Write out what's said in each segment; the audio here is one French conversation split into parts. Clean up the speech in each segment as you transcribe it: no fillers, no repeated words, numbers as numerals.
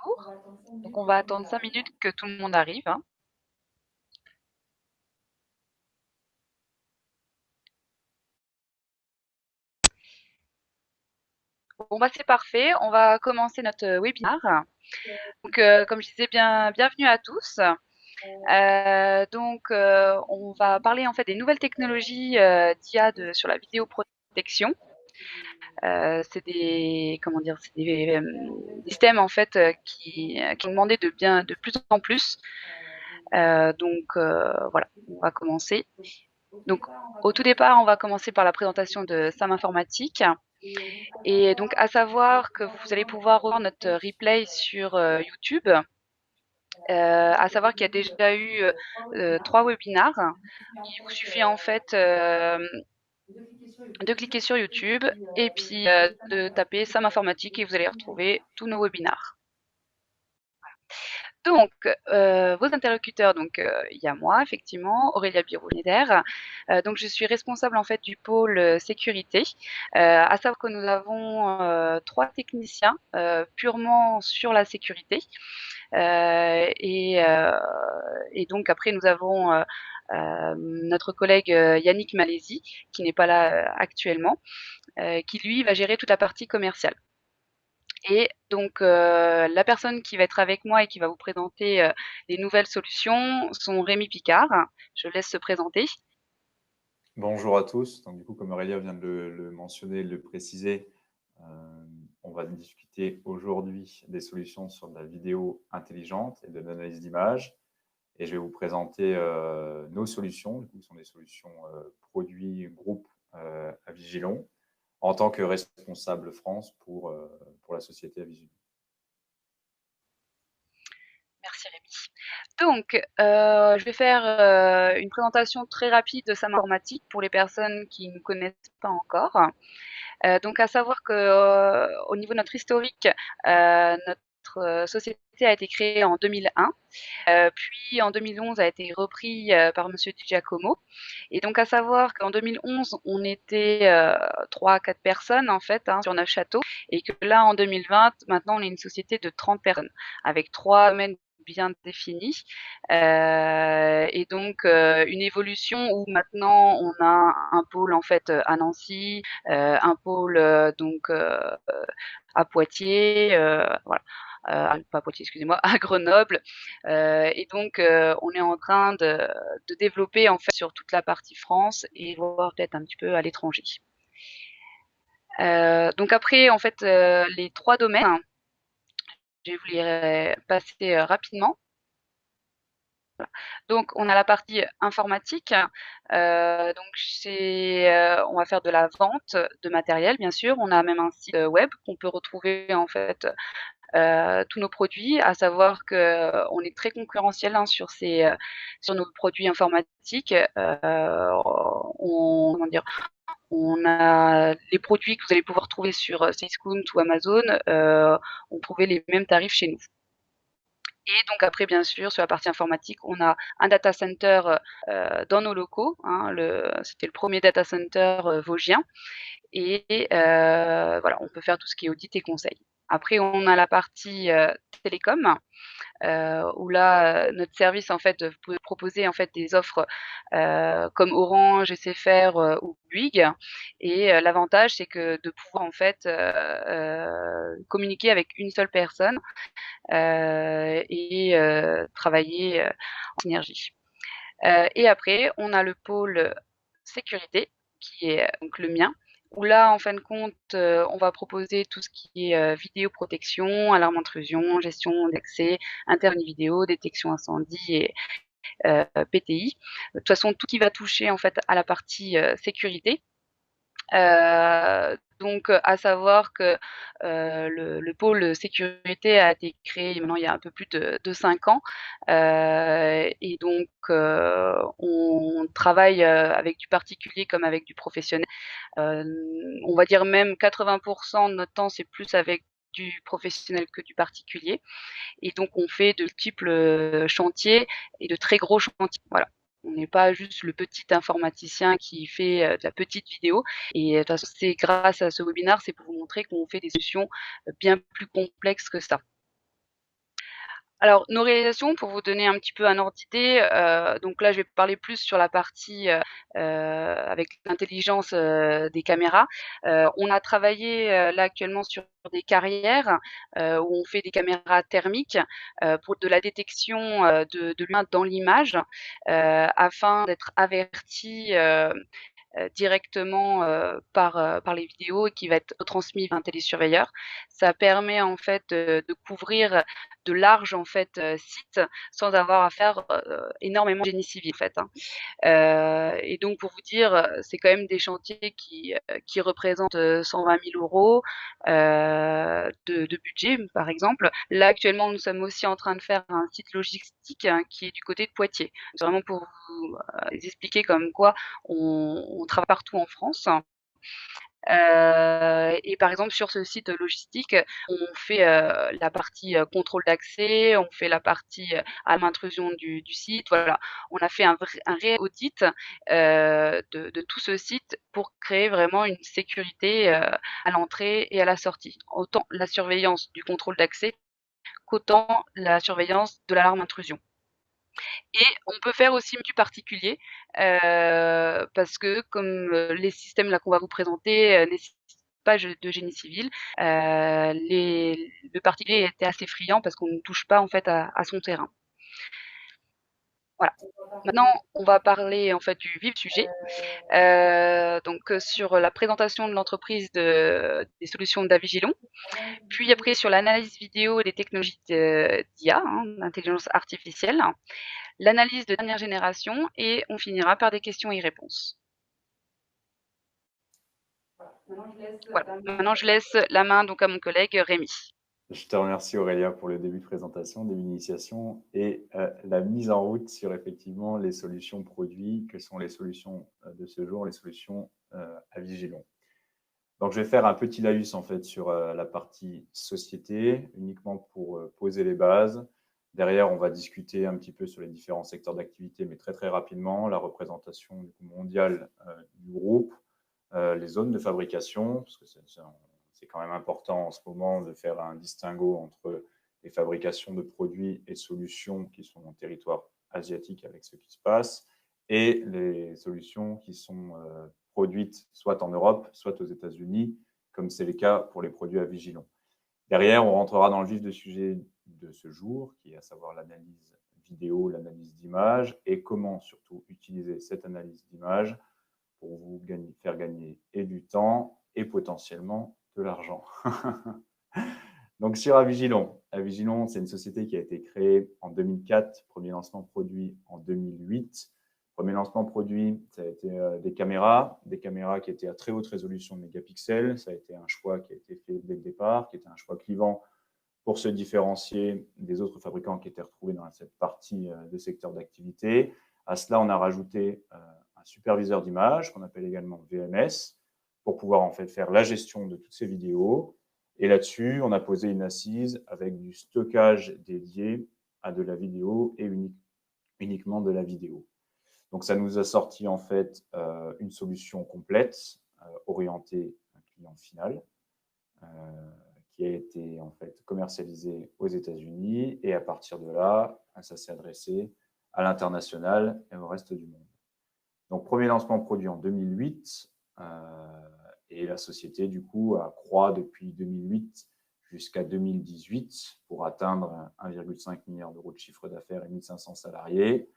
Bonjour. Donc on va attendre 5 minutes que tout le monde arrive, hein. Bon bah c'est parfait, on va commencer notre webinaire. Donc comme je disais, bienvenue à tous. On va parler en fait des nouvelles technologies d'IA sur la vidéoprotection. C'est des comment dire, c'est des systèmes en fait qui ont demandé de plus en plus. Voilà, on va commencer. Donc au tout départ, on va commencer par la présentation de Sam Informatique. Et donc, à savoir que vous allez pouvoir revoir notre replay sur YouTube. À savoir qu'il y a déjà eu 3 webinars. Il vous suffit en fait de cliquer sur YouTube et puis de taper Sam Informatique et vous allez retrouver tous nos webinars. Donc, vos interlocuteurs, donc il y a moi effectivement, Aurélia Biro-Schneider. Donc je suis responsable en fait du pôle sécurité. À savoir que nous avons 3 techniciens purement sur la sécurité. Et donc après nous avons notre collègue Yannick Malaisie, qui n'est pas là actuellement, qui lui va gérer toute la partie commerciale. Et donc, la personne qui va être avec moi et qui va vous présenter les nouvelles solutions sont Rémi Picard. Je laisse se présenter. Bonjour à tous. Donc, du coup, comme Aurélia vient de le mentionner, de le préciser, on va discuter aujourd'hui des solutions sur de la vidéo intelligente et de l'analyse d'image. Et je vais vous présenter nos solutions. Du coup, ce sont des solutions produits groupe à Vigilon en tant que responsable France pour la société à Vigilon. Merci Rémi. Donc, je vais faire une présentation très rapide de Sam Informatique pour les personnes qui ne connaissent pas encore. Donc à savoir que au niveau de notre historique, notre société a été créée en 2001. Puis en 2011 a été repris par Monsieur Di Giacomo. Et donc à savoir qu'en 2011, on était 3 à 4 personnes en fait sur 9 châteaux, et que là en 2020, maintenant on est une société de 30 personnes avec 3 domaines bien définis. Et donc une évolution où maintenant on a un pôle en fait à Nancy, un pôle à Poitiers, voilà. Pas Poitiers, excusez-moi, à Grenoble. Et donc, on est en train de développer en fait sur toute la partie France et voir peut-être un petit peu à l'étranger. Donc après, en fait, les 3 domaines, je vais vous les passer rapidement. Donc, on a la partie informatique. Donc, on va faire de la vente de matériel, bien sûr. On a même un site web qu'on peut retrouver en fait tous nos produits, à savoir qu'on est très concurrentiel sur nos produits informatiques. Comment dire, on a les produits que vous allez pouvoir trouver sur Cdiscount ou Amazon, on trouvait les mêmes tarifs chez nous. Et donc après, bien sûr, sur la partie informatique, on a un data center dans nos locaux. C'était le premier data center vosgien. Et voilà, on peut faire tout ce qui est audit et conseil. Après, on a la partie télécom, où là, notre service, en fait, vous pouvez proposer en fait des offres comme Orange, SFR ou Bouygues. Et l'avantage, c'est que de pouvoir en fait communiquer avec une seule personne et travailler en synergie. Et après, on a le pôle sécurité, qui est donc le mien, où là, en fin de compte, on va proposer tout ce qui est vidéoprotection, alarme intrusion, gestion d'accès, internet vidéo, détection incendie et PTI. De toute façon, tout qui va toucher en fait à la partie sécurité. Donc, à savoir que le pôle sécurité a été créé maintenant il y a un peu plus de 5 ans. Et donc, on travaille avec du particulier comme avec du professionnel. On va dire même 80% de notre temps, c'est plus avec du professionnel que du particulier. Et donc, on fait de multiples chantiers et de très gros chantiers. Voilà. On n'est pas juste le petit informaticien qui fait de la petite vidéo. Et de toute façon, c'est grâce à ce webinaire, c'est pour vous montrer qu'on fait des solutions bien plus complexes que ça. Alors, nos réalisations, pour vous donner un petit peu un ordre d'idée, donc là, je vais parler plus sur la partie, avec l'intelligence, des caméras. On a travaillé, là, actuellement sur des carrières, où on fait des caméras thermiques, pour de la détection, de l'humain dans l'image, afin d'être averti, directement, par les vidéos et qui va être retransmis vers un télésurveilleur. Ça permet en fait, de couvrir de larges en fait, sites sans avoir à faire, énormément de génie civil en fait, hein. Et donc pour vous dire, c'est quand même des chantiers qui représentent, 120 000 € de budget, par exemple. Là, actuellement, nous sommes aussi en train de faire un site logistique, hein, qui est du côté de Poitiers. C'est vraiment pour vous, expliquer comme quoi on travaille partout en France. Et par exemple, sur ce site logistique, on fait, la partie, contrôle d'accès, on fait la partie, arme intrusion du site, voilà. On a fait un réel audit, de tout ce site pour créer vraiment une sécurité, à l'entrée et à la sortie. Autant la surveillance du contrôle d'accès qu'autant la surveillance de l'alarme intrusion. Et on peut faire aussi du particulier, parce que comme, les systèmes là qu'on va vous présenter, nécessitent pas de génie civil, le particulier était assez friand parce qu'on ne touche pas en fait à son terrain. Voilà. Maintenant, on va parler en fait du vif du sujet. Donc, sur la présentation de l'entreprise des solutions d'Avigilon, puis après sur l'analyse vidéo et les technologies d'IA, hein, d'intelligence artificielle, l'analyse de dernière génération et on finira par des questions et réponses. Voilà, maintenant je laisse la main donc à mon collègue Rémi. Je te remercie Aurélia pour le début de présentation, début d'initiation et la mise en route sur effectivement les solutions produits, que sont les solutions de ce jour, les solutions à Vigilon. Donc je vais faire un petit laïus en fait sur la partie société, uniquement pour poser les bases. Derrière, on va discuter un petit peu sur les différents secteurs d'activité, mais très très rapidement, la représentation mondiale du groupe, les zones de fabrication, parce que c'est quand même important en ce moment de faire un distinguo entre les fabrications de produits et solutions qui sont en territoire asiatique avec ce qui se passe, et les solutions qui sont produites soit en Europe, soit aux États-Unis, comme c'est le cas pour les produits à Vigilon. Derrière, on rentrera dans le vif du sujet de ce jour, qui est à savoir l'analyse vidéo, l'analyse d'image, et comment surtout utiliser cette analyse d'image pour vous faire gagner et du temps et potentiellement de l'argent. Donc sur Avigilon. Avigilon, c'est une société qui a été créée en 2004, premier lancement produit en 2008. Premier lancement produit, ça a été des caméras qui étaient à très haute résolution de mégapixels. Ça a été un choix qui a été fait dès le départ, qui était un choix clivant pour se différencier des autres fabricants qui étaient retrouvés dans cette partie de secteur d'activité. À cela, on a rajouté un superviseur d'image qu'on appelle également VMS pour pouvoir en fait faire la gestion de toutes ces vidéos. Et là-dessus, on a posé une assise avec du stockage dédié à de la vidéo et uniquement de la vidéo. Donc, ça nous a sorti en fait une solution complète orientée à un client final qui a été en fait commercialisée aux États-Unis et à partir de là, ça s'est adressé à l'international et au reste du monde. Donc, premier lancement produit en 2008 et la société, du coup, a croît depuis 2008 jusqu'à 2018 pour atteindre 1,5 milliard d'euros de chiffre d'affaires et 1500 salariés.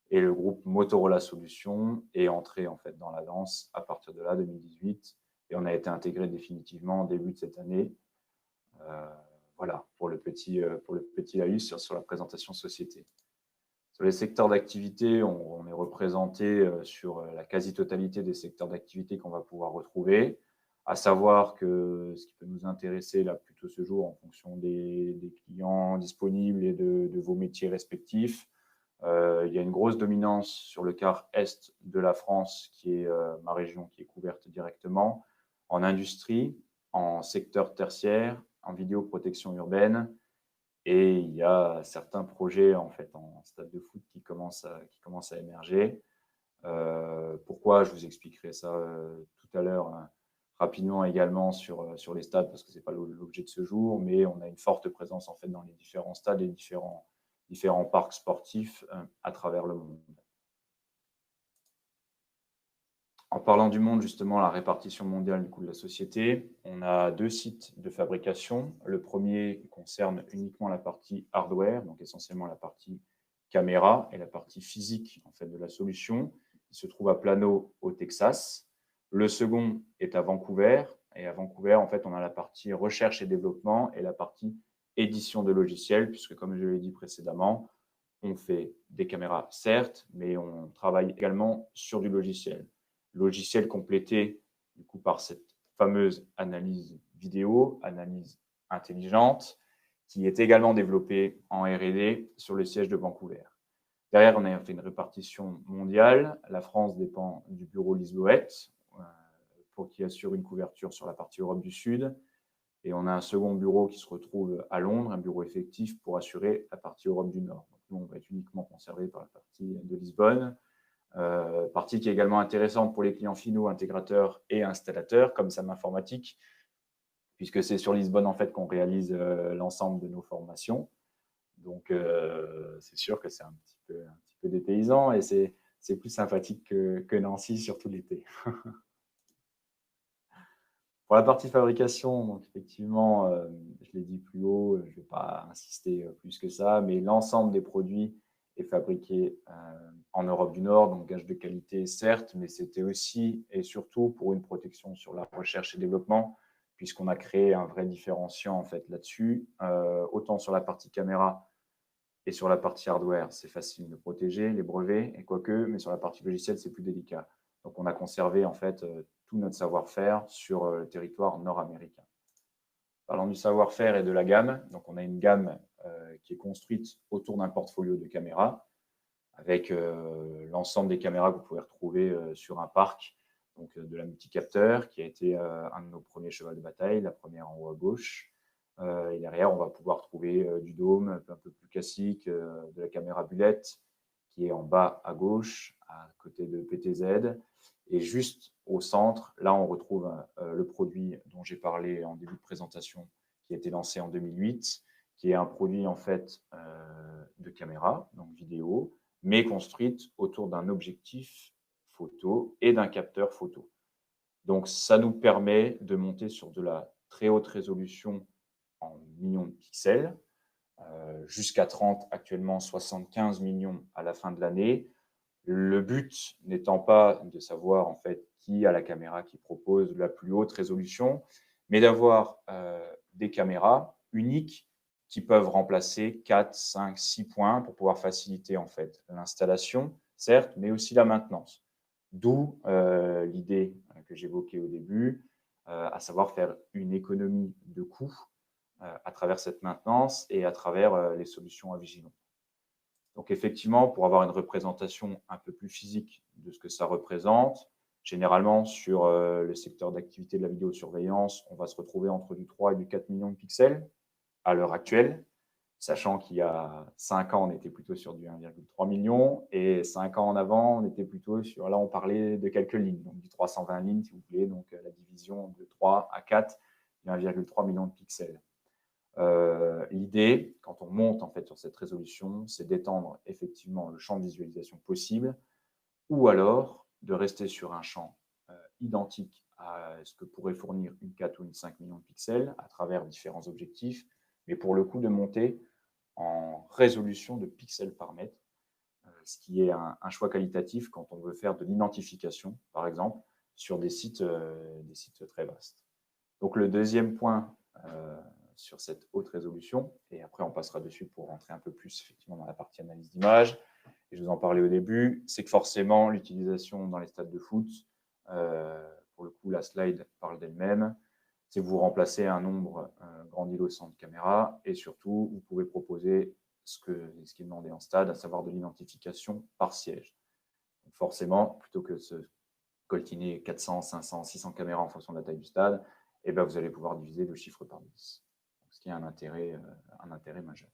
Et le groupe Motorola Solutions est entré en fait dans la danse à partir de là, 2018, et on a été intégré définitivement au début de cette année. Voilà pour le petit laïus sur la présentation société. Sur les secteurs d'activité, on est représenté sur la quasi-totalité des secteurs d'activité qu'on va pouvoir retrouver, à savoir que ce qui peut nous intéresser là plutôt ce jour en fonction des clients disponibles et de vos métiers respectifs, il y a une grosse dominance sur le quart est de la France, qui est ma région qui est couverte directement, en industrie, en secteur tertiaire, en vidéoprotection urbaine, et il y a certains projets en fait en stade de foot qui commencent à émerger. Pourquoi? Je vous expliquerai ça tout à l'heure rapidement également sur les stades, parce que ce n'est pas l'objet de ce jour, mais on a une forte présence en fait dans les différents stades et différents parcs sportifs à travers le monde. En parlant du monde, justement, la répartition mondiale du coût de la société, on a 2 sites de fabrication. Le premier concerne uniquement la partie hardware, donc essentiellement la partie caméra et la partie physique en fait, de la solution. Il se trouve à Plano, au Texas. Le second est à Vancouver. Et à Vancouver, en fait, on a la partie recherche et développement et la partie édition de logiciels, puisque comme je l'ai dit précédemment, on fait des caméras, certes, mais on travaille également sur du logiciel. Logiciel complété du coup, par cette fameuse analyse vidéo, analyse intelligente, qui est également développée en R&D sur le siège de Vancouver. Derrière, on a fait une répartition mondiale. La France dépend du bureau Lisboète, qui assure une couverture sur la partie Europe du Sud. Et on a un second bureau qui se retrouve à Londres, un bureau effectif pour assurer la partie Europe du Nord. Donc, nous, on va être uniquement conservé par la partie de Lisbonne. Partie qui est également intéressante pour les clients finaux, intégrateurs et installateurs, comme SAM Informatique, puisque c'est sur Lisbonne en fait qu'on réalise l'ensemble de nos formations. Donc, c'est sûr que c'est un petit peu dépaysant et c'est plus sympathique que Nancy, surtout l'été. Pour la partie fabrication, donc effectivement, je l'ai dit plus haut, je ne vais pas insister plus que ça, mais l'ensemble des produits est fabriqué en Europe du Nord, donc gage de qualité certes, mais c'était aussi et surtout pour une protection sur la recherche et développement, puisqu'on a créé un vrai différenciant en fait là-dessus, autant sur la partie caméra et sur la partie hardware, c'est facile de protéger les brevets, et quoique, mais sur la partie logicielle, c'est plus délicat. Donc, on a conservé en fait tout notre savoir-faire sur le territoire nord-américain. Parlant du savoir-faire et de la gamme, donc on a une gamme qui est construite autour d'un portfolio de caméras, avec l'ensemble des caméras que vous pouvez retrouver sur un parc, donc de la multicapteur, qui a été un de nos premiers chevaux de bataille, la première en haut à gauche. Et derrière, on va pouvoir trouver du dôme un peu plus classique, de la caméra bulette, qui est en bas à gauche, à côté de PTZ. Et juste au centre, là, on retrouve le produit dont j'ai parlé en début de présentation, qui a été lancé en 2008, qui est un produit en fait de caméra, donc vidéo, mais construite autour d'un objectif photo et d'un capteur photo. Donc, ça nous permet de monter sur de la très haute résolution en millions de pixels, jusqu'à 30, actuellement 75 millions à la fin de l'année. Le but n'étant pas de savoir en fait qui a la caméra qui propose la plus haute résolution, mais d'avoir des caméras uniques qui peuvent remplacer 4, 5, 6 points pour pouvoir faciliter en fait l'installation, certes, mais aussi la maintenance. D'où l'idée que j'évoquais au début, à savoir faire une économie de coûts à travers cette maintenance et à travers les solutions à vigilance. Donc effectivement, pour avoir une représentation un peu plus physique de ce que ça représente, généralement sur le secteur d'activité de la vidéosurveillance, on va se retrouver entre du 3 et du 4 millions de pixels à l'heure actuelle, sachant qu'il y a 5 ans, on était plutôt sur du 1,3 million et 5 ans en avant, on était plutôt sur, là on parlait de quelques lignes, donc du 320 lignes si vous voulez, donc la division de 3 à 4, du 1,3 million de pixels. L'idée, quand on monte en fait sur cette résolution, c'est d'étendre effectivement le champ de visualisation possible, ou alors de rester sur un champ identique à ce que pourrait fournir une 4 ou une 5 millions de pixels à travers différents objectifs, mais pour le coup de monter en résolution de pixels par mètre, ce qui est un choix qualitatif quand on veut faire de l'identification, par exemple, sur des sites très vastes. Donc le deuxième point sur cette haute résolution, et après on passera dessus pour rentrer un peu plus effectivement dans la partie analyse d'image, et je vous en parlais au début, c'est que forcément l'utilisation dans les stades de foot, pour le coup la slide parle d'elle-même, c'est que vous remplacez un nombre grandiloquent de caméras, et surtout vous pouvez proposer ce qui est demandé en stade, à savoir de l'identification par siège. Donc forcément, plutôt que de se coltiner 400, 500, 600 caméras en fonction de la taille du stade, et ben vous allez pouvoir diviser le chiffre par 10, ce qui a un intérêt majeur.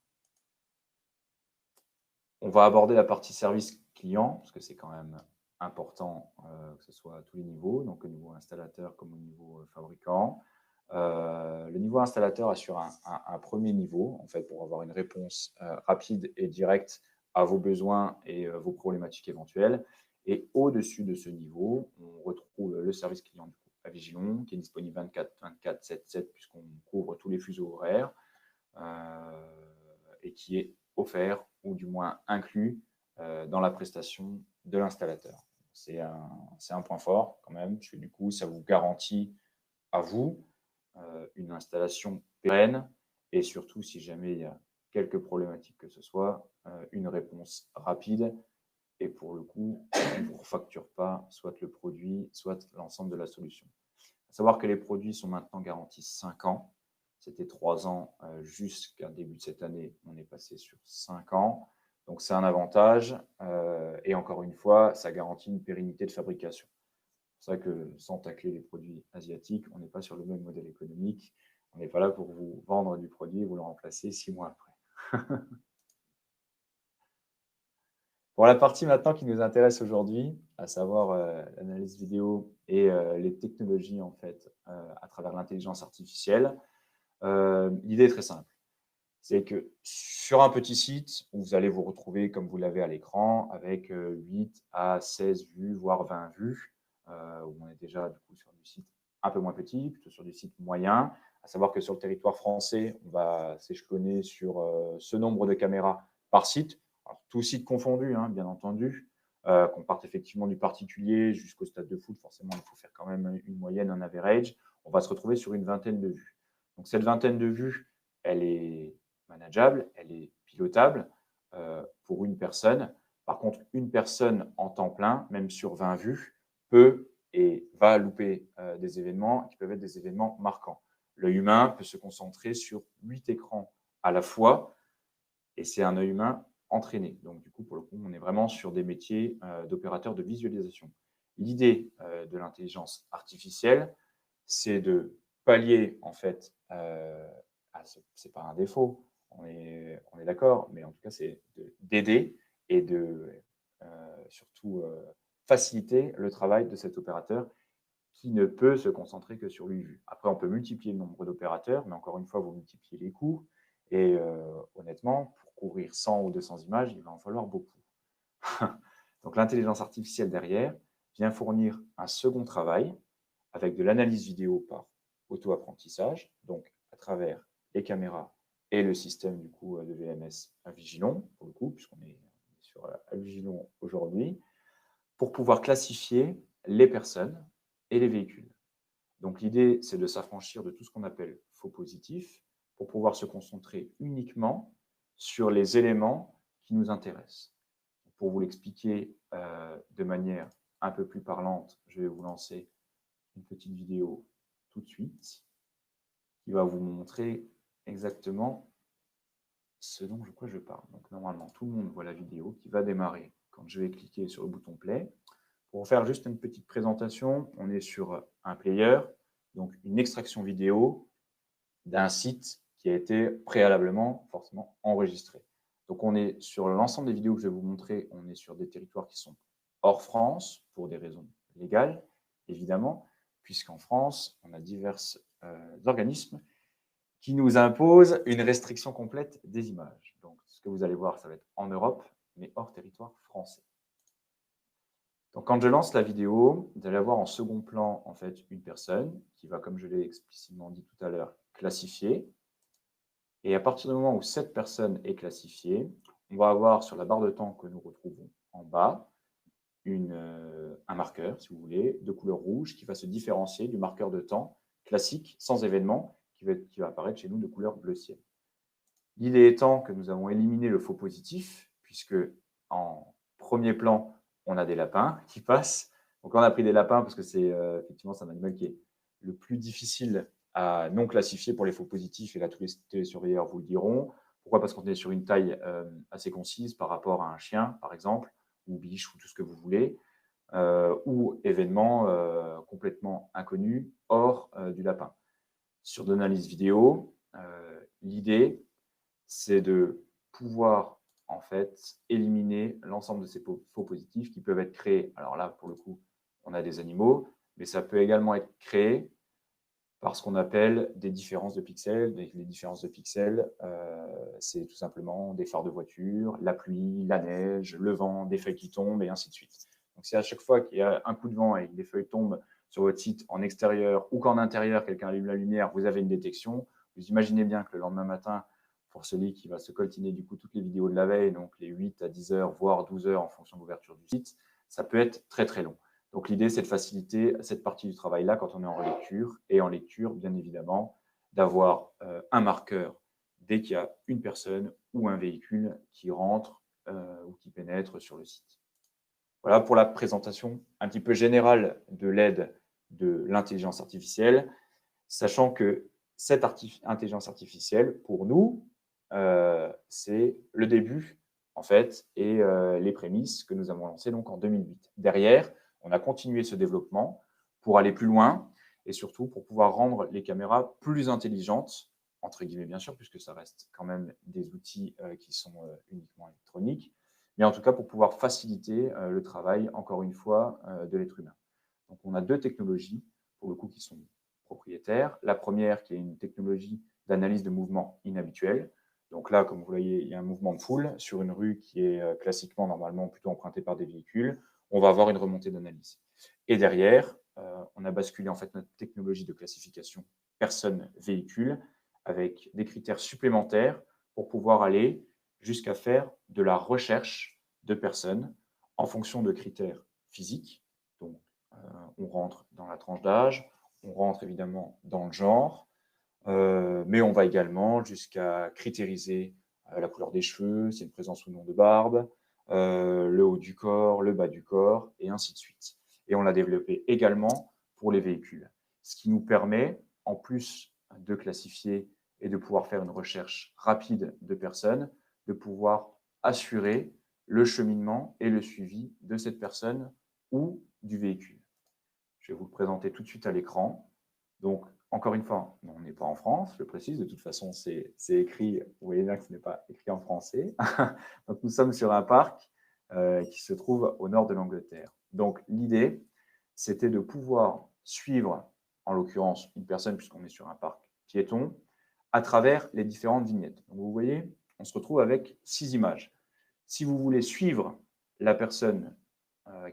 On va aborder la partie service client, parce que c'est quand même important, que ce soit à tous les niveaux, donc au niveau installateur comme au niveau fabricant. Le niveau installateur assure un premier niveau, en fait, pour avoir une réponse rapide et directe à vos besoins et vos problématiques éventuelles. Et au-dessus de ce niveau, on retrouve le service client du coup, à Vigilon, qui est disponible 24/24, 7/7, puisqu'on couvre tous les fuseaux horaires, et qui est offert, ou du moins inclus, dans la prestation de l'installateur. C'est un point fort quand même, puisque du coup, ça vous garantit à vous une installation pérenne, et surtout, si jamais il y a quelques problématiques que ce soit, une réponse rapide. Et pour le coup, on ne vous refacture pas soit le produit, soit l'ensemble de la solution. Il faut savoir que les produits sont maintenant garantis 5 ans. C'était 3 ans jusqu'à début de cette année. On est passé sur 5 ans. Donc, c'est un avantage. Et encore une fois, ça garantit une pérennité de fabrication. C'est pour ça que sans tacler les produits asiatiques, on n'est pas sur le même modèle économique. On n'est pas là pour vous vendre du produit et vous le remplacer 6 mois après. Pour la partie maintenant qui nous intéresse aujourd'hui, à savoir l'analyse vidéo et les technologies en fait à travers l'intelligence artificielle, l'idée est très simple. C'est que sur un petit site, vous allez vous retrouver comme vous l'avez à l'écran avec 8 à 16 vues, voire 20 vues, où on est déjà du coup sur du site un peu moins petit, plutôt sur du site moyen. À savoir que sur le territoire français, on va s'échelonner sur ce nombre de caméras par site. Alors, tout site confondu, hein, bien entendu, qu'on parte effectivement du particulier jusqu'au stade de foot, forcément, il faut faire quand même une moyenne, un average. On va se retrouver sur une vingtaine de vues. Donc, cette vingtaine de vues, elle est manageable, elle est pilotable pour une personne. Par contre, une personne en temps plein, même sur 20 vues, peut et va louper des événements qui peuvent être des événements marquants. L'œil humain peut se concentrer sur 8 écrans à la fois, et c'est un œil humain entraîné. Donc, du coup, pour le coup, on est vraiment sur des métiers d'opérateurs de visualisation. L'idée de l'intelligence artificielle, c'est de pallier, en fait, c'est pas un défaut, on est d'accord, mais en tout cas, c'est d'aider et de surtout faciliter le travail de cet opérateur qui ne peut se concentrer que sur 8 vues. Après, on peut multiplier le nombre d'opérateurs, mais encore une fois, vous multipliez les coûts. Et honnêtement, pour couvrir 100 ou 200 images, il va en falloir beaucoup. Donc, l'intelligence artificielle derrière vient fournir un second travail avec de l'analyse vidéo par auto-apprentissage, donc à travers les caméras et le système du coup de VMS à Vigilon, pour le coup, puisqu'on est sur Vigilon aujourd'hui, pour pouvoir classifier les personnes et les véhicules. Donc l'idée, c'est de s'affranchir de tout ce qu'on appelle faux positifs pour pouvoir se concentrer uniquement sur les éléments qui nous intéressent. Pour vous l'expliquer de manière un peu plus parlante, je vais vous lancer une petite vidéo tout de suite qui va vous montrer exactement ce dont je parle. Donc normalement, tout le monde voit la vidéo qui va démarrer quand je vais cliquer sur le bouton play. Pour vous faire juste une petite présentation, on est sur un player, donc une extraction vidéo d'un site qui a été préalablement forcément enregistré. Donc on est sur l'ensemble des vidéos que je vais vous montrer, on est sur des territoires qui sont hors France pour des raisons légales, évidemment, puisqu'en France, on a divers organismes qui nous imposent une restriction complète des images. Donc ce que vous allez voir, ça va être en Europe, mais hors territoire français. Donc, quand je lance la vidéo, vous allez avoir en second plan en fait une personne qui va, comme je l'ai explicitement dit tout à l'heure, classifier. Et à partir du moment où cette personne est classifiée, on va avoir sur la barre de temps que nous retrouvons en bas un marqueur, si vous voulez, de couleur rouge qui va se différencier du marqueur de temps classique, sans événement, qui va apparaître chez nous de couleur bleu ciel. L'idée étant que nous avons éliminé le faux positif, puisque en premier plan, on a des lapins qui passent. Donc, on a pris des lapins parce que c'est effectivement un animal qui est le plus difficile à non classifier pour les faux positifs. Et là, tous les télésurveilleurs vous le diront. Pourquoi? Parce qu'on est sur une taille assez concise par rapport à un chien, par exemple, ou biche, ou tout ce que vous voulez, ou événement complètement inconnu hors du lapin. Sur l'analyse vidéo, l'idée, c'est de pouvoir en fait, éliminer l'ensemble de ces faux positifs qui peuvent être créés. Alors là, pour le coup, on a des animaux, mais ça peut également être créé par ce qu'on appelle des différences de pixels. Les différences de pixels, c'est tout simplement des phares de voiture, la pluie, la neige, le vent, des feuilles qui tombent, et ainsi de suite. Donc, si à chaque fois qu'il y a un coup de vent et que des feuilles tombent sur votre site en extérieur ou qu'en intérieur, quelqu'un allume la lumière, vous avez une détection, vous imaginez bien que le lendemain matin, pour celui qui va se coltiner du coup toutes les vidéos de la veille, donc les 8 à 10 heures, voire 12 heures en fonction de l'ouverture du site, ça peut être très très long. Donc l'idée, c'est de faciliter cette partie du travail-là quand on est en lecture. Et en lecture, bien évidemment, d'avoir un marqueur dès qu'il y a une personne ou un véhicule qui rentre ou qui pénètre sur le site. Voilà pour la présentation un petit peu générale de l'aide de l'intelligence artificielle, sachant que cette intelligence artificielle, pour nous, c'est le début, en fait, et les prémices que nous avons lancées donc en 2008. Derrière, on a continué ce développement pour aller plus loin et surtout pour pouvoir rendre les caméras plus intelligentes, entre guillemets bien sûr, puisque ça reste quand même des outils qui sont uniquement électroniques, mais en tout cas pour pouvoir faciliter le travail, encore une fois, de l'être humain. Donc on a deux technologies, pour le coup, qui sont propriétaires. La première, qui est une technologie d'analyse de mouvement inhabituel. Donc là, comme vous voyez, il y a un mouvement de foule sur une rue qui est classiquement, normalement, plutôt empruntée par des véhicules. On va avoir une remontée d'analyse. Et derrière, on a basculé en fait notre technologie de classification personne-véhicule avec des critères supplémentaires pour pouvoir aller jusqu'à faire de la recherche de personnes en fonction de critères physiques. Donc, on rentre dans la tranche d'âge, on rentre évidemment dans le genre, mais on va également jusqu'à critériser la couleur des cheveux, c'est une présence ou non de barbe, le haut du corps, le bas du corps, et ainsi de suite. Et on l'a développé également pour les véhicules, ce qui nous permet, en plus de classifier et de pouvoir faire une recherche rapide de personnes, de pouvoir assurer le cheminement et le suivi de cette personne ou du véhicule. Je vais vous le présenter tout de suite à l'écran. Donc, encore une fois, on n'est pas en France, je précise, de toute façon, c'est écrit, vous voyez bien que ce n'est pas écrit en français. Donc, nous sommes sur un parc qui se trouve au nord de l'Angleterre. Donc, l'idée, c'était de pouvoir suivre, en l'occurrence, une personne, puisqu'on est sur un parc piéton, à travers les différentes vignettes. Donc, vous voyez, on se retrouve avec 6 images. Si vous voulez suivre la personne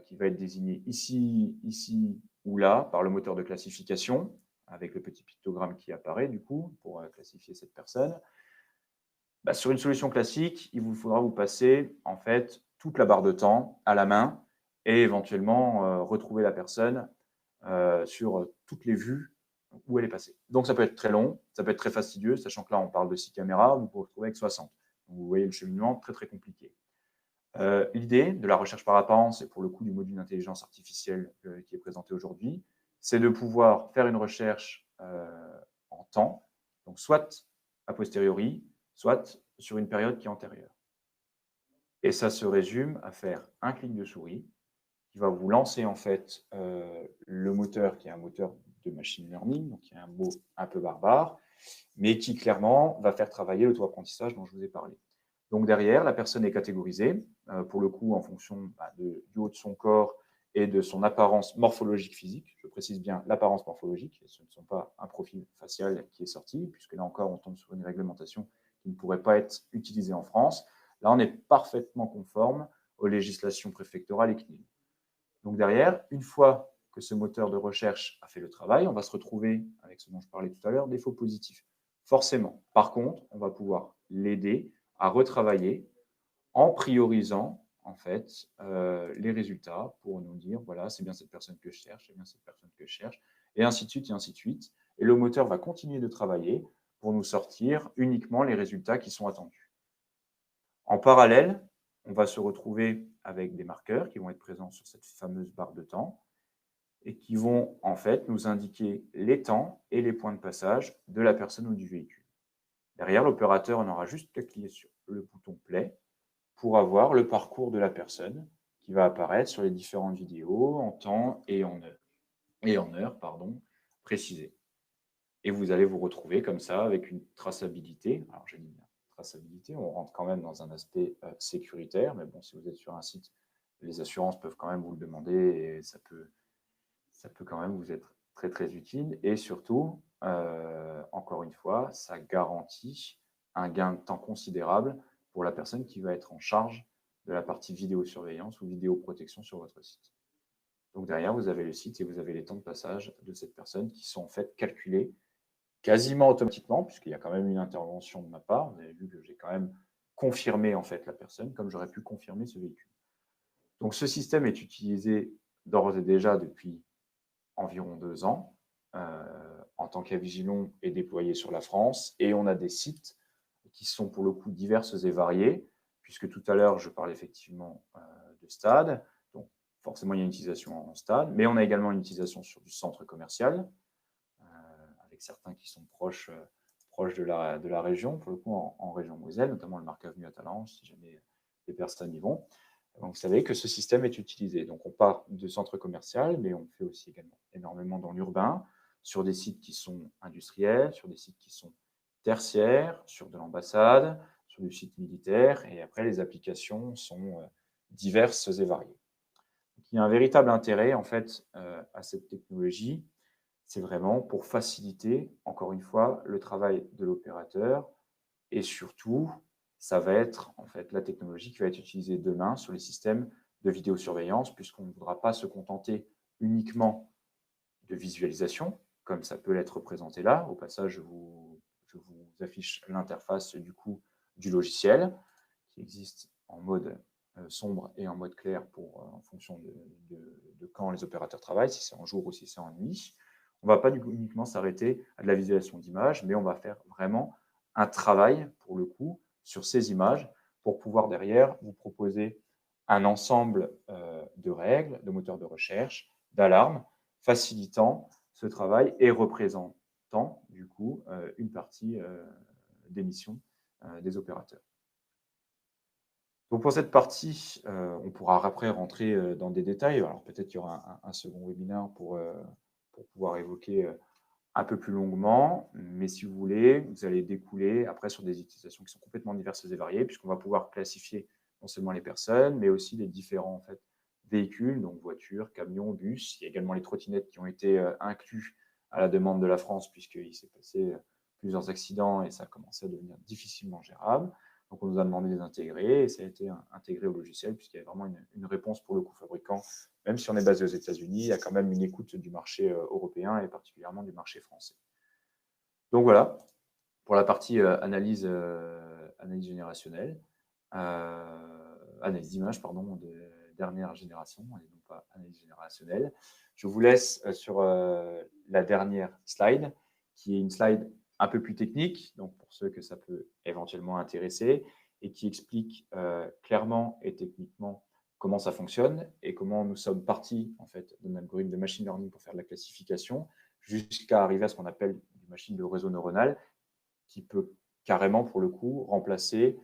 qui va être désignée ici, ici ou là par le moteur de classification, avec le petit pictogramme qui apparaît du coup pour classifier cette personne. Bah, sur une solution classique, il vous faudra vous passer en fait toute la barre de temps à la main et éventuellement retrouver la personne sur toutes les vues où elle est passée. Donc ça peut être très long, ça peut être très fastidieux, sachant que là on parle de 6 caméras, vous pouvez vous retrouver avec 60. Donc, vous voyez le cheminement très très compliqué. L'idée de la recherche par apparence et pour le coup du module d'intelligence artificielle qui est présenté aujourd'hui, c'est de pouvoir faire une recherche en temps, donc soit a posteriori, soit sur une période qui est antérieure. Et ça se résume à faire un clic de souris qui va vous lancer en fait le moteur qui est un moteur de machine learning, donc qui est un mot un peu barbare, mais qui clairement va faire travailler l'auto-apprentissage dont je vous ai parlé. Donc derrière, la personne est catégorisée, pour le coup, en fonction du haut de son corps et de son apparence morphologique physique. Je précise bien l'apparence morphologique, et ce ne sont pas un profil facial qui est sorti, puisque là encore, on tombe sur une réglementation qui ne pourrait pas être utilisée en France. Là, on est parfaitement conforme aux législations préfectorales et CNIL. Donc derrière, une fois que ce moteur de recherche a fait le travail, on va se retrouver avec ce dont je parlais tout à l'heure, des faux positifs. Forcément. Par contre, on va pouvoir l'aider à retravailler en priorisant en fait les résultats pour nous dire voilà, c'est bien cette personne que je cherche, c'est bien cette personne que je cherche, et ainsi de suite, et ainsi de suite. Et le moteur va continuer de travailler pour nous sortir uniquement les résultats qui sont attendus. En parallèle, on va se retrouver avec des marqueurs qui vont être présents sur cette fameuse barre de temps et qui vont en fait nous indiquer les temps et les points de passage de la personne ou du véhicule. Derrière, l'opérateur n'aura juste qu'à cliquer sur le bouton Play pour avoir le parcours de la personne qui va apparaître sur les différentes vidéos en temps et en heure, précisées. Et vous allez vous retrouver comme ça avec une traçabilité, alors j'ai dit bien traçabilité, d'activité. On rentre quand même dans un aspect sécuritaire, mais bon, si vous êtes sur un site, les assurances peuvent quand même vous le demander et ça peut quand même vous être très, très utile. Et surtout, encore une fois, ça garantit un gain de temps considérable pour la personne qui va être en charge de la partie vidéosurveillance ou vidéoprotection sur votre site. Donc derrière, vous avez le site et vous avez les temps de passage de cette personne qui sont en fait calculés quasiment automatiquement, puisqu'il y a quand même une intervention de ma part. Vous avez vu que j'ai quand même confirmé en fait la personne, comme j'aurais pu confirmer ce véhicule. Donc ce système est utilisé d'ores et déjà depuis environ 2 ans, en tant qu'Avigilon est déployé sur la France, et on a des sites qui sont pour le coup diverses et variées, puisque tout à l'heure je parle effectivement de stade, donc forcément il y a une utilisation en stade, mais on a également une utilisation sur du centre commercial, avec certains qui sont proches de la région, pour le coup en région Moselle, notamment le Marc Avenue à Talange, si jamais les personnes y vont. Donc, vous savez que ce système est utilisé. Donc, on part de centre commercial, mais on fait aussi également énormément dans l'urbain, sur des sites qui sont industriels, sur des sites qui sont tertiaires, sur de l'ambassade, sur du site militaire, et après, les applications sont diverses et variées. Donc, il y a un véritable intérêt, en fait, à cette technologie. C'est vraiment pour faciliter, encore une fois, le travail de l'opérateur et surtout, ça va être en fait la technologie qui va être utilisée demain sur les systèmes de vidéosurveillance, puisqu'on ne voudra pas se contenter uniquement de visualisation, comme ça peut l'être représenté là. Au passage, je vous affiche l'interface du coup du logiciel qui existe en mode sombre et en mode clair en fonction de quand les opérateurs travaillent, si c'est en jour ou si c'est en nuit. On ne va pas uniquement s'arrêter à de la visualisation d'images, mais on va faire vraiment un travail, pour le coup, sur ces images pour pouvoir derrière vous proposer un ensemble de règles, de moteurs de recherche, d'alarmes, facilitant ce travail et représentant, du coup, une partie des missions des opérateurs. Donc pour cette partie, on pourra après rentrer dans des détails. Alors peut-être qu'il y aura un second webinaire pour pouvoir évoquer un peu plus longuement, mais si vous voulez, vous allez découler après sur des utilisations qui sont complètement diverses et variées, puisqu'on va pouvoir classifier non seulement les personnes, mais aussi les différents en fait, véhicules, donc voitures, camions, bus. Il y a également les trottinettes qui ont été inclus à la demande de la France, puisqu'il s'est passé plusieurs accidents et ça a commencé à devenir difficilement gérable. Donc on nous a demandé de les intégrer et ça a été intégré au logiciel, puisqu'il y a vraiment une réponse pour le coup fabricant. Même si on est basé aux États-Unis, il y a quand même une écoute du marché européen et particulièrement du marché français. Donc voilà, pour la partie analyse générationnelle, analyse d'image, pardon, de dernière génération, et non pas analyse générationnelle. Je vous laisse sur la dernière slide, qui est une slide un peu plus technique, donc pour ceux que ça peut éventuellement intéresser, et qui explique clairement et techniquement comment ça fonctionne et comment nous sommes partis en fait d'un algorithme de machine learning pour faire de la classification jusqu'à arriver à ce qu'on appelle une machine de réseau neuronal qui peut carrément pour le coup remplacer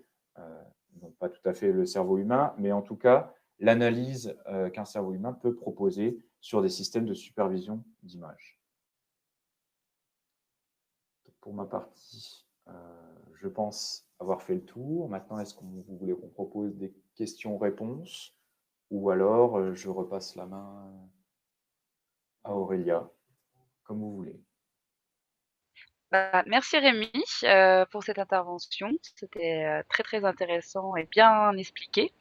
non pas tout à fait le cerveau humain, mais en tout cas l'analyse qu'un cerveau humain peut proposer sur des systèmes de supervision d'images. Pour ma partie, je pense avoir fait le tour. Maintenant, est-ce que vous voulez qu'on propose des questions-réponses ou alors je repasse la main à Aurélia, comme vous voulez. Bah, merci Rémi, pour cette intervention. C'était, très, très intéressant et bien expliqué.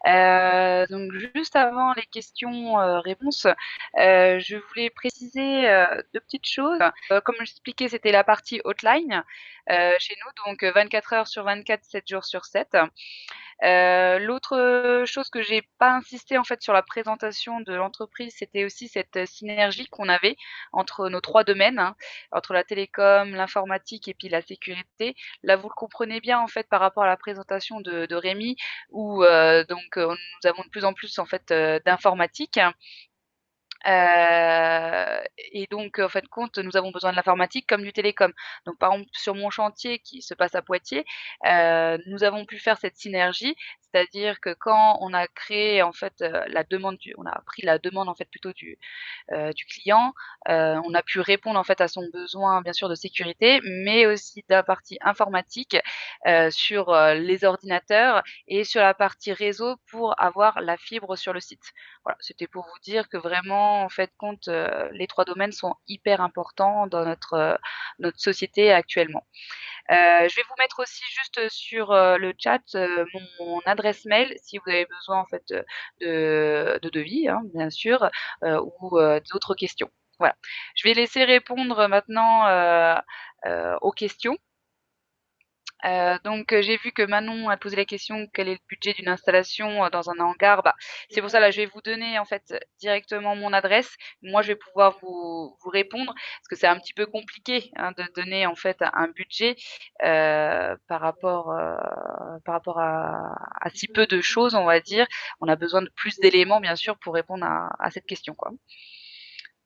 Donc juste avant les questions, réponses, je voulais préciser, 2 petites choses. Comme j'expliquais, c'était la partie hotline, chez nous, donc 24 heures sur 24, 7 jours sur 7. L'autre chose que j'ai pas insisté en fait sur la présentation de l'entreprise, c'était aussi cette synergie qu'on avait entre nos 3 domaines, hein, entre la télécom, l'informatique et puis la sécurité. Là, vous le comprenez bien en fait par rapport à la présentation de Rémi où, nous avons de plus en plus en fait, d'informatique. Et donc, en fin de compte, nous avons besoin de l'informatique comme du télécom. Donc par exemple, sur mon chantier qui se passe à Poitiers, nous avons pu faire cette synergie, C'est-à-dire que quand on a créé en fait, on a pris la demande en fait plutôt du client, on a pu répondre en fait à son besoin bien sûr de sécurité, mais aussi de la partie informatique, sur, les ordinateurs et sur la partie réseau pour avoir la fibre sur le site. Voilà, c'était pour vous dire que vraiment en fait compte, les 3 domaines sont hyper importants dans notre société actuellement. Je vais vous mettre aussi juste sur, le chat, mon adresse mail si vous avez besoin en fait, de devis, hein, bien sûr, ou, d'autres questions. Voilà. Je vais laisser répondre maintenant, aux questions. J'ai vu que Manon a posé la question: «Quel est le budget d'une installation, dans un hangar?» Bah, c'est pour ça là, je vais vous donner en fait, directement mon adresse. Moi, je vais pouvoir vous répondre parce que c'est un petit peu compliqué, hein, de donner en fait un budget, par rapport à si peu de choses, on va dire. On a besoin de plus d'éléments bien sûr pour répondre à cette question, quoi.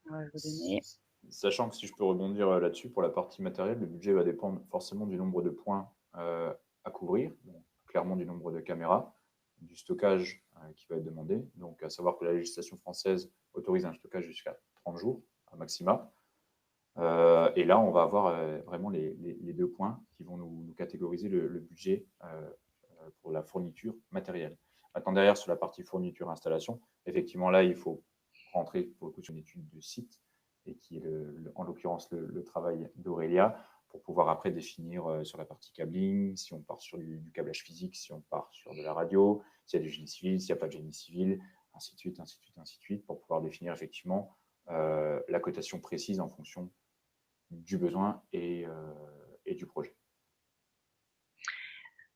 Je vais vous donner Sachant que si je peux rebondir là-dessus, pour la partie matérielle, le budget va dépendre forcément du nombre de points à couvrir, donc clairement du nombre de caméras, du stockage qui va être demandé. Donc, à savoir que la législation française autorise un stockage jusqu'à 30 jours, un maximum. Et là, on va avoir vraiment les 2 points qui vont nous catégoriser le budget pour la fourniture matérielle. Maintenant, derrière, sur la partie fourniture installation, effectivement, là, il faut rentrer pour le coup sur une étude de site et qui est en l'occurrence le travail d'Aurélia pour pouvoir après définir sur la partie cabling, si on part sur du câblage physique, si on part sur de la radio, s'il y a du génie civil, s'il n'y a pas de génie civil, ainsi de suite, ainsi de suite, ainsi de suite, pour pouvoir définir effectivement la cotation précise en fonction du besoin et du projet.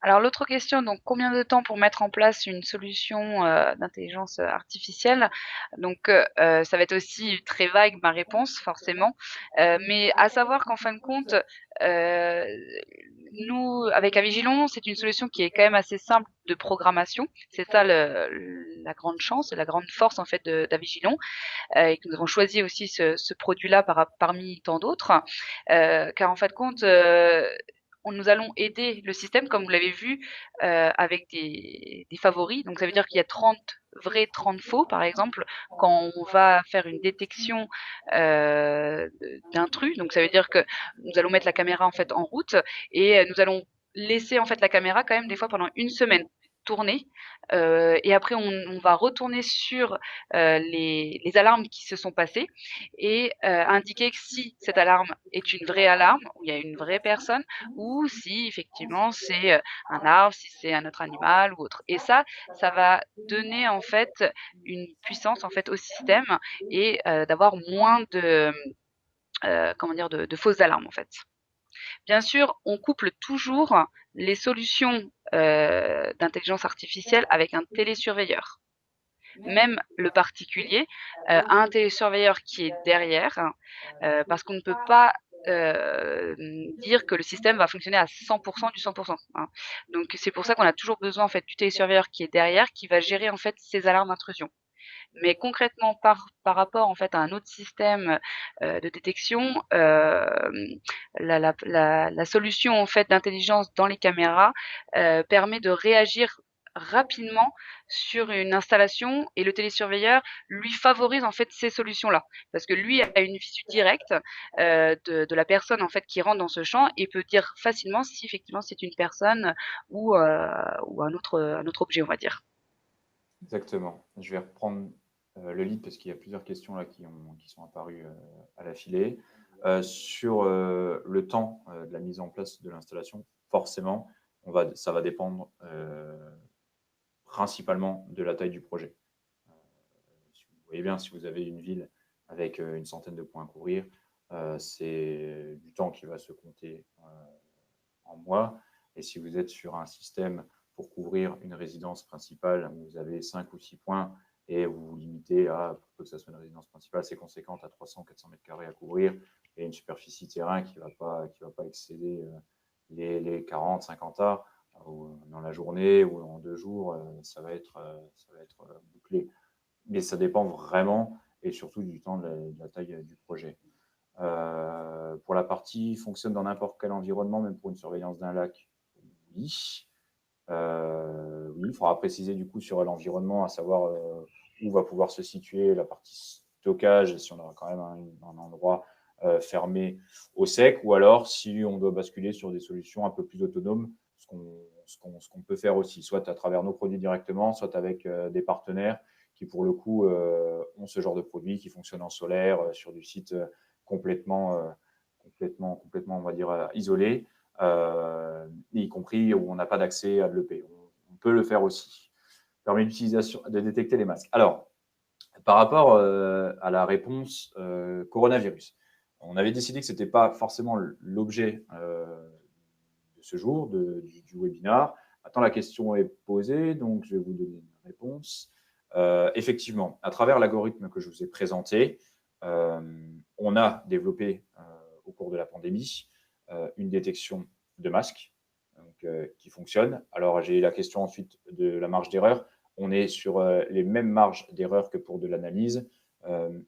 Alors l'autre question, donc combien de temps pour mettre en place une solution, d'intelligence artificielle? Ça va être aussi très vague ma réponse forcément, mais à savoir qu'en fin de compte, heu, nous avec Avigilon, c'est une solution qui est quand même assez simple de programmation. C'est ça la grande chance et la grande force en fait de d'Avigilon, et que nous avons choisi aussi ce produit-là parmi tant d'autres, car en fin de compte, nous allons aider le système, comme vous l'avez vu, avec des favoris. Donc ça veut dire qu'il y a 30 vrais, 30 faux, par exemple, quand on va faire une détection d'intrus. Donc ça veut dire que nous allons mettre la caméra en fait en route et nous allons laisser en fait la caméra quand même des fois pendant une semaine tourner, et après on va retourner sur les alarmes qui se sont passées et indiquer que si cette alarme est une vraie alarme, où il y a une vraie personne, ou si effectivement c'est un arbre, si c'est un autre animal ou autre. Et ça va donner en fait une puissance en fait au système et d'avoir moins de comment dire de fausses alarmes en fait. Bien sûr, on couple toujours les solutions d'intelligence artificielle avec un télésurveilleur. Même le particulier a un télésurveilleur qui est derrière, parce qu'on ne peut pas dire que le système va fonctionner à 100% du 100%, hein. Donc c'est pour ça qu'on a toujours besoin en fait du télésurveilleur qui est derrière, qui va gérer en fait ces alarmes d'intrusion. Mais concrètement, par rapport en fait à un autre système de détection, la solution en fait d'intelligence dans les caméras permet de réagir rapidement sur une installation et le télésurveilleur lui favorise en fait ces solutions-là. Parce que lui a une visu directe de la personne en fait qui rentre dans ce champ et peut dire facilement si effectivement c'est une personne ou un autre objet, on va dire. Exactement. Je vais reprendre le lead parce qu'il y a plusieurs questions là qui sont apparues à la filée. Sur le temps de la mise en place de l'installation, forcément, ça va dépendre principalement de la taille du projet. Vous voyez bien, si vous avez une ville avec une centaine de points à couvrir, c'est du temps qui va se compter en mois. Et si vous êtes sur un système pour couvrir une résidence principale où vous avez 5 ou 6 points et vous vous limitez à, pour que ça soit une résidence principale assez conséquente, à 300-400 mètres carrés à couvrir et une superficie terrain qui ne va pas excéder les 40-50 A dans la journée ou en 2 jours, ça va être bouclé. Mais ça dépend vraiment et surtout du temps de la taille du projet. Pour la partie fonctionne dans n'importe quel environnement, même pour une surveillance d'un lac, oui. oui, il faudra préciser du coup sur l'environnement, à savoir où va pouvoir se situer la partie stockage, et si on aura quand même un endroit fermé au sec, ou alors si on doit basculer sur des solutions un peu plus autonomes, ce qu'on peut faire aussi, soit à travers nos produits directement, soit avec des partenaires qui, pour le coup, ont ce genre de produits qui fonctionnent en solaire sur du site complètement, on va dire, isolé, y compris où on n'a pas d'accès à de l'EP. On peut le faire aussi. Permet d'utilisation, de détecter les masques. Alors, par rapport à la réponse coronavirus, on avait décidé que ce n'était pas forcément l'objet de ce jour, du webinar. Maintenant, la question est posée, donc je vais vous donner une réponse. Effectivement, à travers l'algorithme que je vous ai présenté, on a développé au cours de la pandémie une détection de masques donc, qui fonctionne. Alors, j'ai la question ensuite de la marge d'erreur. On est sur les mêmes marges d'erreur que pour de l'analyse,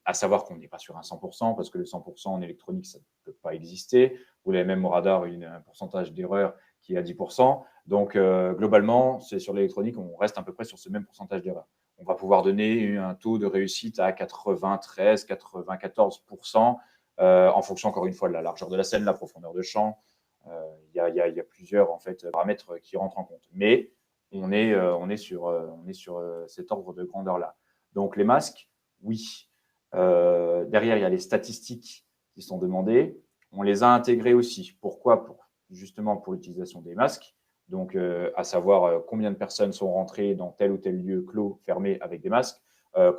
à savoir qu'on n'est pas sur un 100%, parce que le 100% en électronique, ça ne peut pas exister. Vous avez même au radar un pourcentage d'erreur qui est à 10%. Donc, globalement, c'est sur l'électronique, on reste à peu près sur ce même pourcentage d'erreur. On va pouvoir donner un taux de réussite à 93, 94%, en fonction, encore une fois, de la largeur de la scène, la profondeur de champ. Il y a plusieurs en fait, paramètres qui rentrent en compte. Mais on est sur cet ordre de grandeur-là. Donc, les masques, oui. Derrière, il y a les statistiques qui sont demandées. On les a intégrées aussi. Pourquoi? Justement pour l'utilisation des masques. Donc, à savoir combien de personnes sont rentrées dans tel ou tel lieu clos, fermé avec des masques,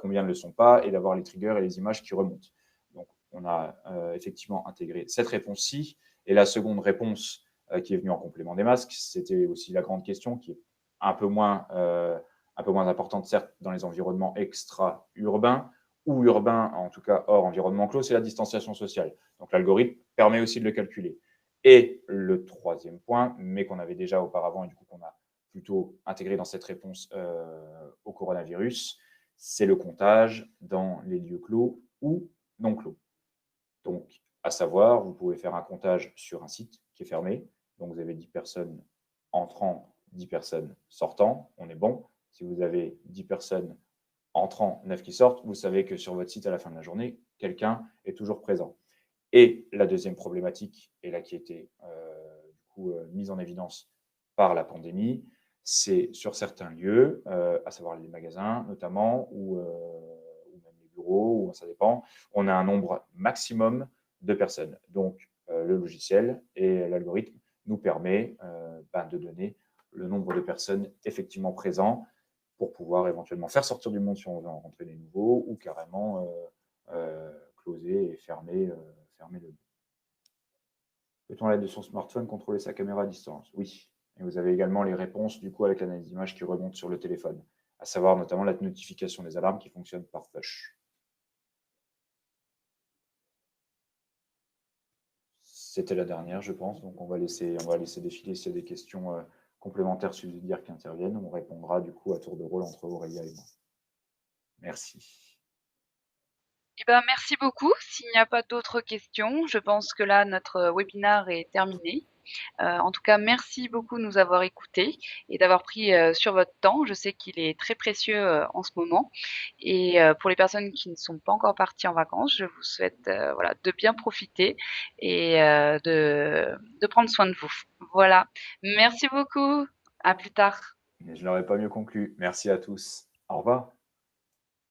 combien ne le sont pas, et d'avoir les triggers et les images qui remontent. Donc, on a effectivement intégré cette réponse-ci. Et la seconde réponse qui est venue en complément des masques, c'était aussi la grande question qui est un peu moins importante, certes, dans les environnements extra-urbains ou urbains, en tout cas hors environnement clos, c'est la distanciation sociale. Donc, l'algorithme permet aussi de le calculer. Et le troisième point, mais qu'on avait déjà auparavant et du coup qu'on a plutôt intégré dans cette réponse au coronavirus, c'est le comptage dans les lieux clos ou non clos. Donc, à savoir, vous pouvez faire un comptage sur un site qui est fermé. Donc, vous avez 10 personnes entrant, 10 personnes sortant, on est bon. Si vous avez 10 personnes entrant, 9 qui sortent, vous savez que sur votre site, à la fin de la journée, quelqu'un est toujours présent. Et la deuxième problématique, et là qui a été du coup mise en évidence par la pandémie, c'est sur certains lieux, à savoir les magasins notamment, ou même les bureaux, ou ça dépend, on a un nombre maximum de personnes. Donc, le logiciel et l'algorithme nous permet de donner le nombre de personnes effectivement présents pour pouvoir éventuellement faire sortir du monde si on veut en rentrer des nouveaux, ou carrément closer et fermer le. Peut-on à l'aide de son smartphone contrôler sa caméra à distance? Oui. Et vous avez également les réponses du coup avec l'analyse d'image qui remonte sur le téléphone, à savoir notamment la notification des alarmes qui fonctionne par push. C'était la dernière, je pense. Donc on va laisser défiler s'il y a des questions complémentaires subsidiaires qui interviennent. On répondra du coup à tour de rôle entre Aurélia et moi. Merci. Eh ben, merci beaucoup. S'il n'y a pas d'autres questions, je pense que là, notre webinaire est terminé. En tout cas, merci beaucoup de nous avoir écoutés et d'avoir pris sur votre temps. Je sais qu'il est très précieux en ce moment. Et pour les personnes qui ne sont pas encore parties en vacances, je vous souhaite voilà, de bien profiter et de prendre soin de vous. Voilà. Merci beaucoup. À plus tard. Mais je n'aurais pas mieux conclu. Merci à tous. Au revoir.